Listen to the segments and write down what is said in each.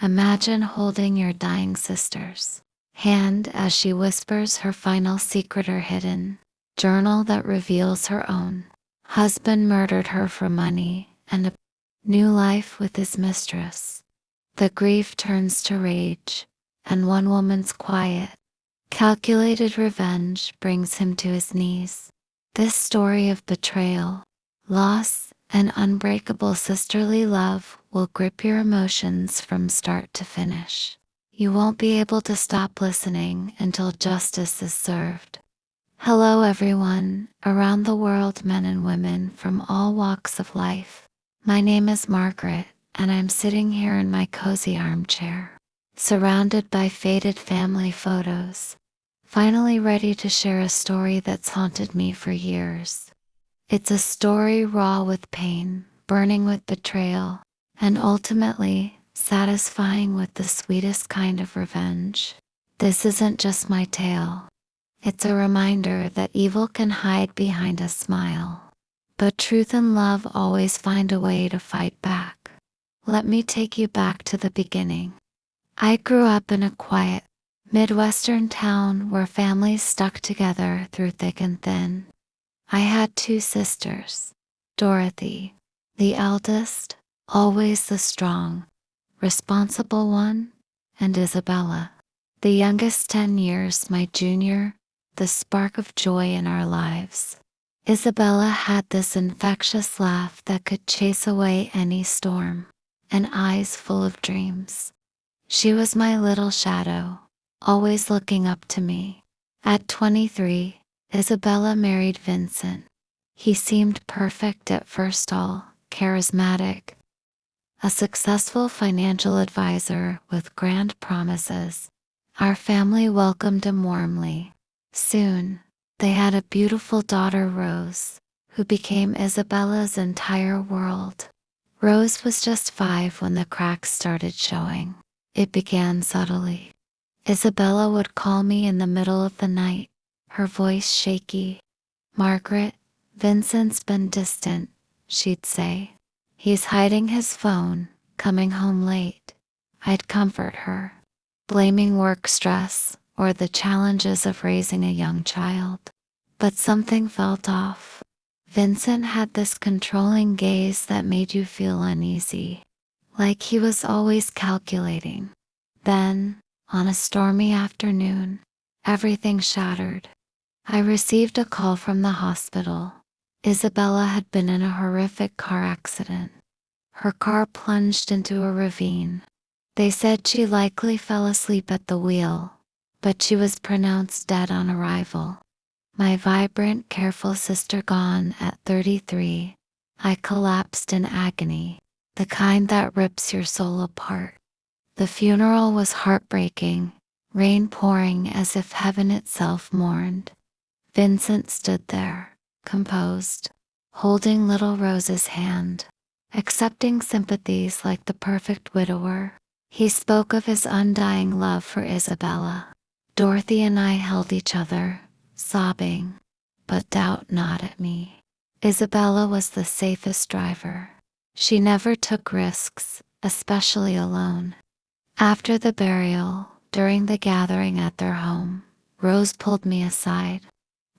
Imagine holding your dying sister's hand as she whispers her final secret or hidden journal that reveals her own husband murdered her for money and a new life with his mistress. The grief turns to rage, and one woman's quiet, calculated revenge brings him to his knees. This story of betrayal, loss, and unbreakable sisterly love will grip your emotions from start to finish. You won't be able to stop listening until justice is served. Hello everyone, around the world, men and women from all walks of life. My name is Margaret, and I'm sitting here in my cozy armchair, surrounded by faded family photos, finally ready to share a story that's haunted me for years. It's a story raw with pain, burning with betrayal, and ultimately satisfying with the sweetest kind of revenge. This isn't just my tale. It's a reminder that evil can hide behind a smile, but truth and love always find a way to fight back. Let me take you back to the beginning. I grew up in a quiet, Midwestern town where families stuck together through thick and thin. I had two sisters, Dorothy, the eldest, always the strong, responsible one, and Isabella, the youngest 10 years my junior, the spark of joy in our lives. Isabella had this infectious laugh that could chase away any storm, and eyes full of dreams. She was my little shadow, always looking up to me. At 23, Isabella married Vincent. He seemed perfect at first all, charismatic, a successful financial advisor with grand promises. Our family welcomed him warmly. Soon, they had a beautiful daughter, Rose, who became Isabella's entire world. Rose was just 5 when the cracks started showing. It began subtly. Isabella would call me in the middle of the night, her voice shaky. "Margaret, Vincent's been distant," she'd say. "He's hiding his phone, coming home late." I'd comfort her, blaming work stress or the challenges of raising a young child. But something felt off. Vincent had this controlling gaze that made you feel uneasy, like he was always calculating. Then, on a stormy afternoon, everything shattered. I received a call from the hospital. Isabella had been in a horrific car accident. Her car plunged into a ravine. They said she likely fell asleep at the wheel, but she was pronounced dead on arrival. My vibrant, careful sister gone at 33, I collapsed in agony, the kind that rips your soul apart. The funeral was heartbreaking, rain pouring as if heaven itself mourned. Vincent stood there, composed, holding little Rose's hand, accepting sympathies like the perfect widower. He spoke of his undying love for Isabella. Dorothy and I held each other, sobbing, but doubt not at me. Isabella was the safest driver. She never took risks, especially alone. After the burial, during the gathering at their home, Rose pulled me aside.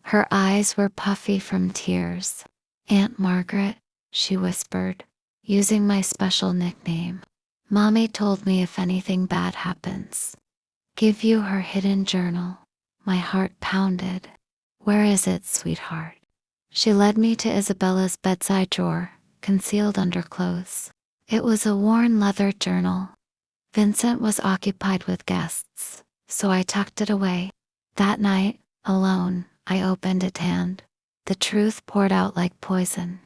Her eyes were puffy from tears. "Aunt Margaret," she whispered, using my special nickname. "Mommy told me if anything bad happens, give you her hidden journal." My heart pounded. "Where is it, sweetheart?" She led me to Isabella's bedside drawer, concealed under clothes. It was a worn leather journal. Vincent was occupied with guests, so I tucked it away. That night, alone, I opened it and the truth poured out like poison.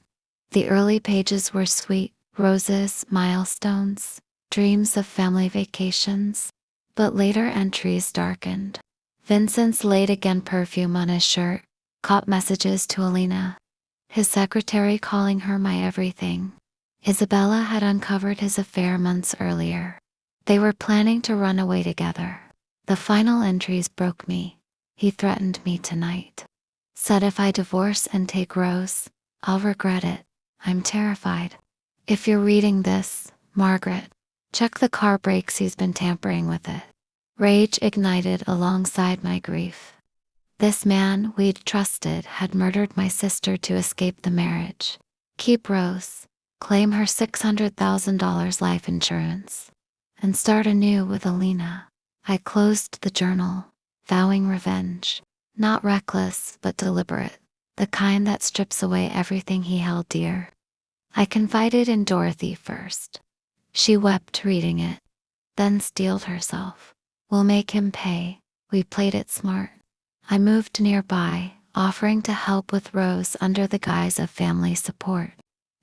The early pages were sweet, roses, milestones, dreams of family vacations, but later entries darkened. Vincent's late again perfume on his shirt, caught messages to Alina, his secretary calling her my everything. Isabella had uncovered his affair months earlier. They were planning to run away together. The final entries broke me. He threatened me tonight. Said if I divorce and take Rose, I'll regret it. I'm terrified. If you're reading this, Margaret, Check the car brakes, he's been tampering with it. Rage ignited alongside my grief. This man we'd trusted had murdered my sister to escape the marriage. Keep Rose, claim her $600,000 life insurance, and start anew with Alina. I closed the journal, vowing revenge. Not reckless, but deliberate. The kind that strips away everything he held dear. I confided in Dorothy first. She wept reading it, then steeled herself. We'll make him pay. We played it smart. I moved nearby, offering to help with Rose under the guise of family support.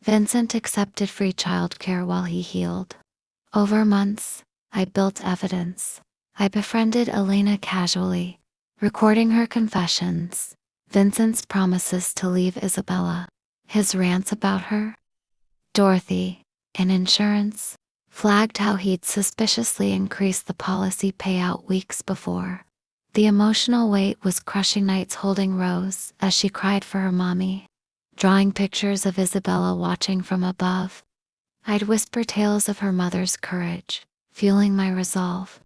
Vincent accepted free childcare while he healed. Over months, I built evidence. I befriended Elena casually, recording her confessions, Vincent's promises to leave Isabella, his rants about her. Dorothy, in insurance, flagged how he'd suspiciously increased the policy payout weeks before. The emotional weight was crushing. Nights holding Rose as she cried for her mommy, drawing pictures of Isabella watching from above. I'd whisper tales of her mother's courage, fueling my resolve.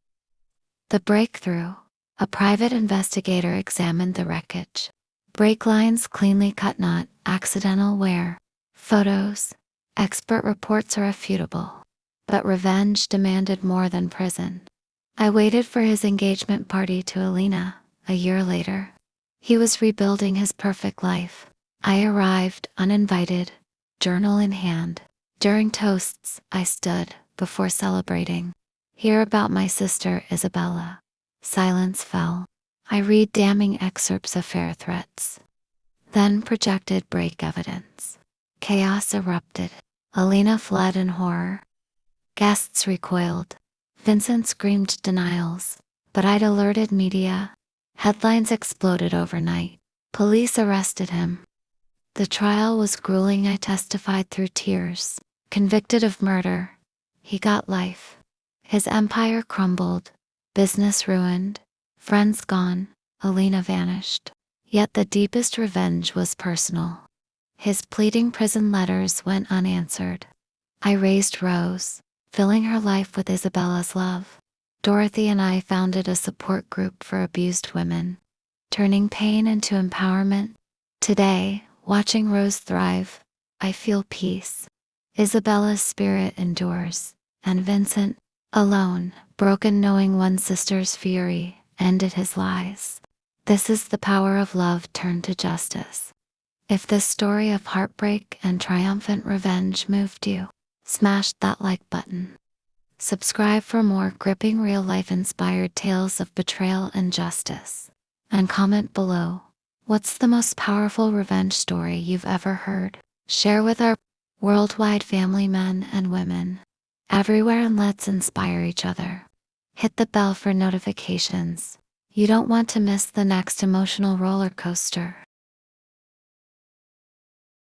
The breakthrough. A private investigator examined the wreckage. Brake lines cleanly cut, not accidental wear. Photos. Expert reports are irrefutable. But revenge demanded more than prison. I waited for his engagement party to Alina, a year later. He was rebuilding his perfect life. I arrived uninvited, journal in hand. During toasts, I stood, before celebrating. Hear about my sister Isabella. Silence fell. I read damning excerpts of fair threats. Then projected break evidence. Chaos erupted. Alina fled in horror. Guests recoiled. Vincent screamed denials, but I'd alerted media. Headlines exploded overnight. Police arrested him. The trial was grueling. I testified through tears. Convicted of murder, he got life. His empire crumbled, business ruined, friends gone, Alina vanished. Yet the deepest revenge was personal. His pleading prison letters went unanswered. I raised Rose, filling her life with Isabella's love. Dorothy and I founded a support group for abused women, turning pain into empowerment. Today, watching Rose thrive, I feel peace. Isabella's spirit endures, and Vincent, alone, broken knowing one sister's fury, ended his lies. This is the power of love turned to justice. If this story of heartbreak and triumphant revenge moved you, smash that like button. Subscribe for more gripping real-life inspired tales of betrayal and justice. And comment below, what's the most powerful revenge story you've ever heard? Share with our worldwide family, men and women everywhere, and let's inspire each other. Hit the bell for notifications. You don't want to miss the next emotional roller coaster.